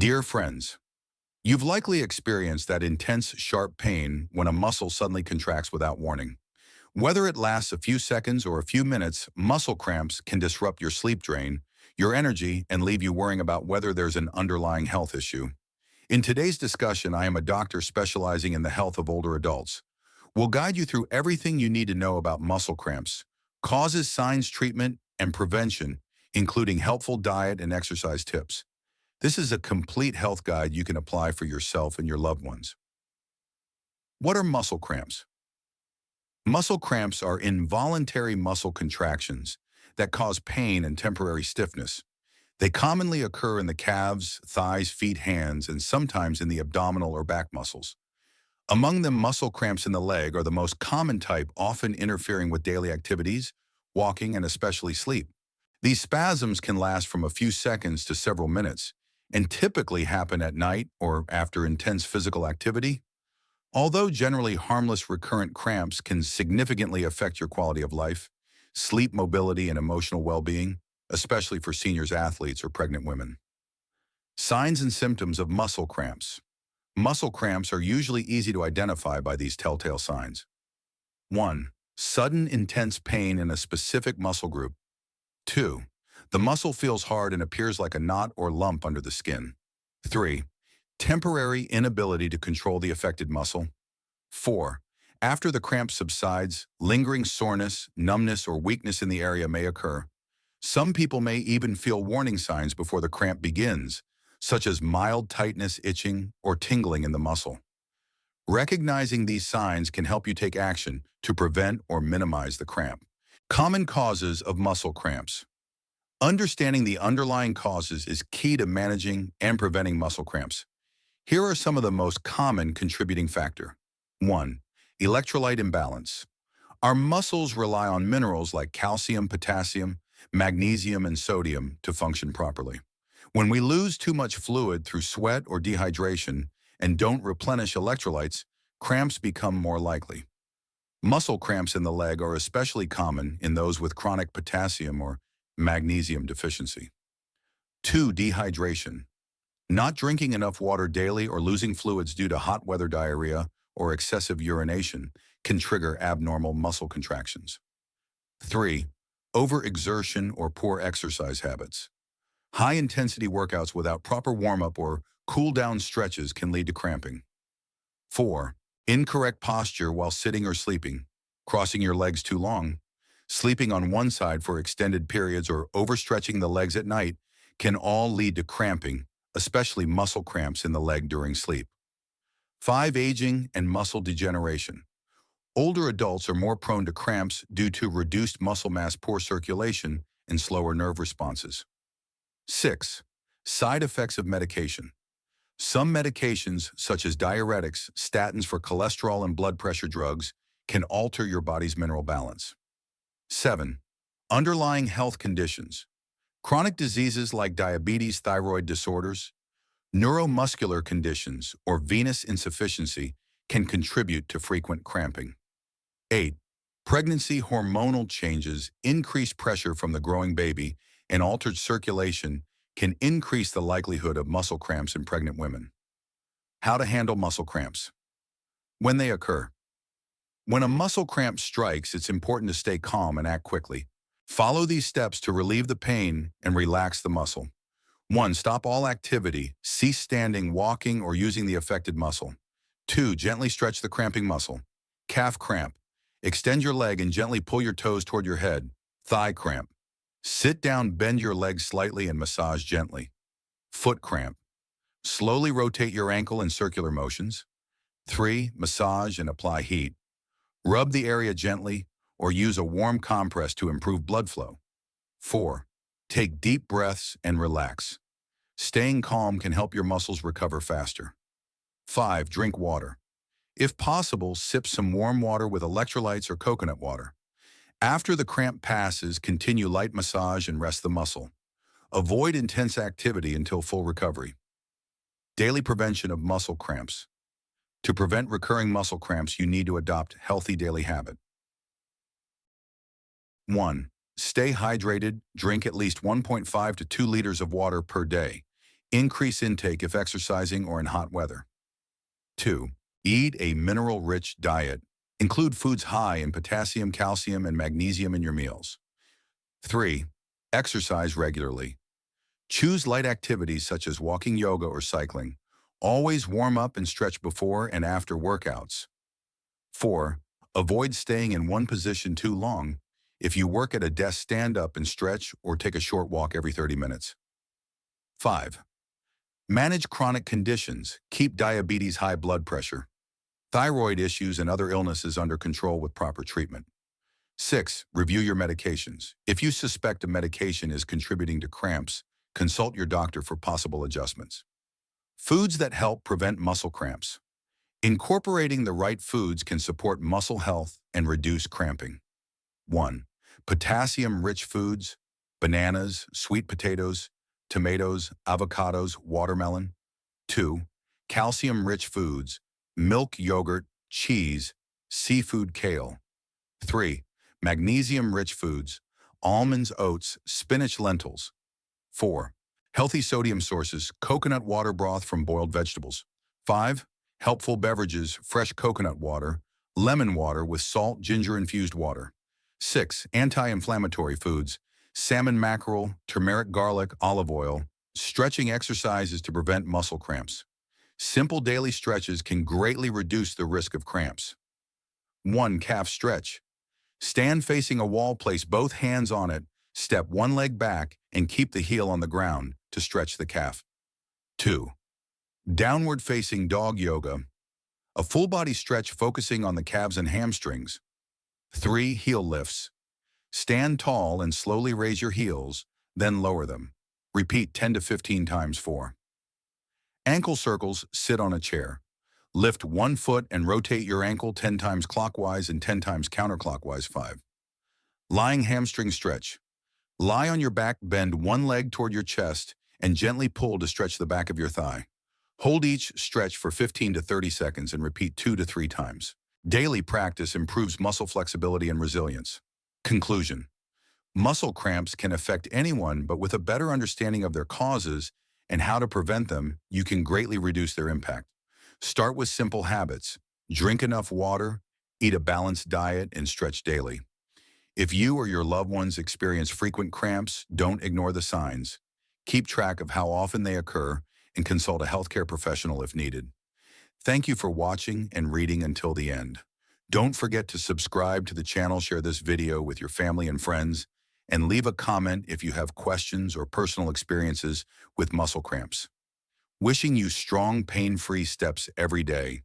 Dear friends, you've likely experienced that intense, sharp pain when a muscle suddenly contracts without warning. Whether it lasts a few seconds or a few minutes, muscle cramps can disrupt your sleep, drain your energy, and leave you worrying about whether there's an underlying health issue. In today's discussion, I am a doctor specializing in the health of older adults. We'll guide you through everything you need to know about muscle cramps, causes, signs, treatment, and prevention, including helpful diet and exercise tips. This is a complete health guide you can apply for yourself and your loved ones. What are muscle cramps? Muscle cramps are involuntary muscle contractions that cause pain and temporary stiffness. They commonly occur in the calves, thighs, feet, hands, and sometimes in the abdominal or back muscles. Among them, muscle cramps in the leg are the most common type, often interfering with daily activities, walking, and especially sleep. These spasms can last from a few seconds to several minutes and typically happen at night or after intense physical activity. Although generally harmless, recurrent cramps can significantly affect your quality of life, sleep, mobility, and emotional well-being, especially for seniors, athletes, or pregnant women. Signs and symptoms of muscle cramps. Muscle cramps are usually easy to identify by these telltale signs. 1. Sudden intense pain in a specific muscle group. 2. The muscle feels hard and appears like a knot or lump under the skin. 3. Temporary inability to control the affected muscle. 4. After the cramp subsides, lingering soreness, numbness, or weakness in the area may occur. Some people may even feel warning signs before the cramp begins, such as mild tightness, itching, or tingling in the muscle. Recognizing these signs can help you take action to prevent or minimize the cramp. Common causes of muscle cramps. Understanding the underlying causes is key to managing and preventing muscle cramps. Here are some of the most common contributing factors. 1. Electrolyte imbalance. Our muscles rely on minerals like calcium, potassium, magnesium, and sodium to function properly. When we lose too much fluid through sweat or dehydration and don't replenish electrolytes, cramps become more likely. Muscle cramps in the leg are especially common in those with chronic potassium or magnesium deficiency. 2. Dehydration. Not drinking enough water daily or losing fluids due to hot weather, diarrhea, or excessive urination can trigger abnormal muscle contractions. 3. Overexertion or poor exercise habits. High-intensity workouts without proper warm-up or cool-down stretches can lead to cramping. 4. Incorrect posture while sitting or sleeping, crossing your legs too long, sleeping on one side for extended periods, or overstretching the legs at night can all lead to cramping, especially muscle cramps in the leg during sleep. 5. Aging and muscle degeneration. Older adults are more prone to cramps due to reduced muscle mass, poor circulation, and slower nerve responses. 6. Side effects of medication. Some medications, such as diuretics, statins for cholesterol, and blood pressure drugs, can alter your body's mineral balance. 7. Underlying health conditions. Chronic diseases like diabetes, thyroid disorders, neuromuscular conditions, or venous insufficiency can contribute to frequent cramping. 8. Pregnancy hormonal changes, increased pressure from the growing baby, and altered circulation can increase the likelihood of muscle cramps in pregnant women. How to handle muscle cramps. When they occur. When a muscle cramp strikes, it's important to stay calm and act quickly. Follow these steps to relieve the pain and relax the muscle. 1. Stop all activity. Cease standing, walking, or using the affected muscle. 2. Gently stretch the cramping muscle. Calf cramp. Extend your leg and gently pull your toes toward your head. Thigh cramp. Sit down, bend your legs slightly, and massage gently. Foot cramp. Slowly rotate your ankle in circular motions. 3. Massage and apply heat. Rub the area gently or use a warm compress to improve blood flow. 4. Take deep breaths and relax. Staying calm can help your muscles recover faster. 5. Drink water. If possible, sip some warm water with electrolytes or coconut water. After the cramp passes, continue light massage and rest the muscle. Avoid intense activity until full recovery. Daily prevention of muscle cramps. To prevent recurring muscle cramps, you need to adopt healthy daily habit. 1. Stay hydrated. Drink at least 1.5 to 2 liters of water per day. Increase intake if exercising or in hot weather. 2. Eat a mineral-rich diet. Include foods high in potassium, calcium, and magnesium in your meals. 3. Exercise regularly. Choose light activities such as walking, yoga, or cycling. Always warm up and stretch before and after workouts. 4. Avoid staying in one position too long. If you work at a desk, stand up and stretch or take a short walk every 30 minutes. 5. Manage chronic conditions. Keep diabetes, high blood pressure, thyroid issues, and other illnesses under control with proper treatment. 6. Review your medications. If you suspect a medication is contributing to cramps, consult your doctor for possible adjustments. Foods that help prevent muscle cramps. Incorporating the right foods can support muscle health and reduce cramping. 1. Potassium-rich foods: bananas, sweet potatoes, tomatoes, avocados, watermelon. 2. Calcium-rich foods: milk, yogurt, cheese, seafood, kale. 3. Magnesium-rich foods: almonds, oats, spinach, lentils. 4. Healthy sodium sources: coconut water, broth from boiled vegetables. 5. Helpful beverages: fresh coconut water, lemon water with salt, ginger-infused water. 6. Anti-inflammatory foods: salmon, mackerel, turmeric, garlic, olive oil. Stretching exercises to prevent muscle cramps. Simple daily stretches can greatly reduce the risk of cramps. 1. Calf stretch. Stand facing a wall, place both hands on it, step one leg back, and keep the heel on the ground to stretch the calf. 2. Downward facing dog yoga. A full body stretch focusing on the calves and hamstrings. 3. Heel lifts. Stand tall and slowly raise your heels, then lower them. Repeat 10 to 15 times. 4. Ankle circles. Sit on a chair. Lift one foot and rotate your ankle 10 times clockwise and 10 times counterclockwise. 5. Lying hamstring stretch. Lie on your back, bend one leg toward your chest, and gently pull to stretch the back of your thigh. Hold each stretch for 15 to 30 seconds and repeat 2 to 3 times. Daily practice improves muscle flexibility and resilience. Conclusion: muscle cramps can affect anyone, but with a better understanding of their causes and how to prevent them, you can greatly reduce their impact. Start with simple habits. Drink enough water, eat a balanced diet, and stretch daily. If you or your loved ones experience frequent cramps, don't ignore the signs. Keep track of how often they occur and consult a healthcare professional if needed. Thank you for watching and reading until the end. Don't forget to subscribe to the channel, share this video with your family and friends, and leave a comment if you have questions or personal experiences with muscle cramps. Wishing you strong, pain-free steps every day.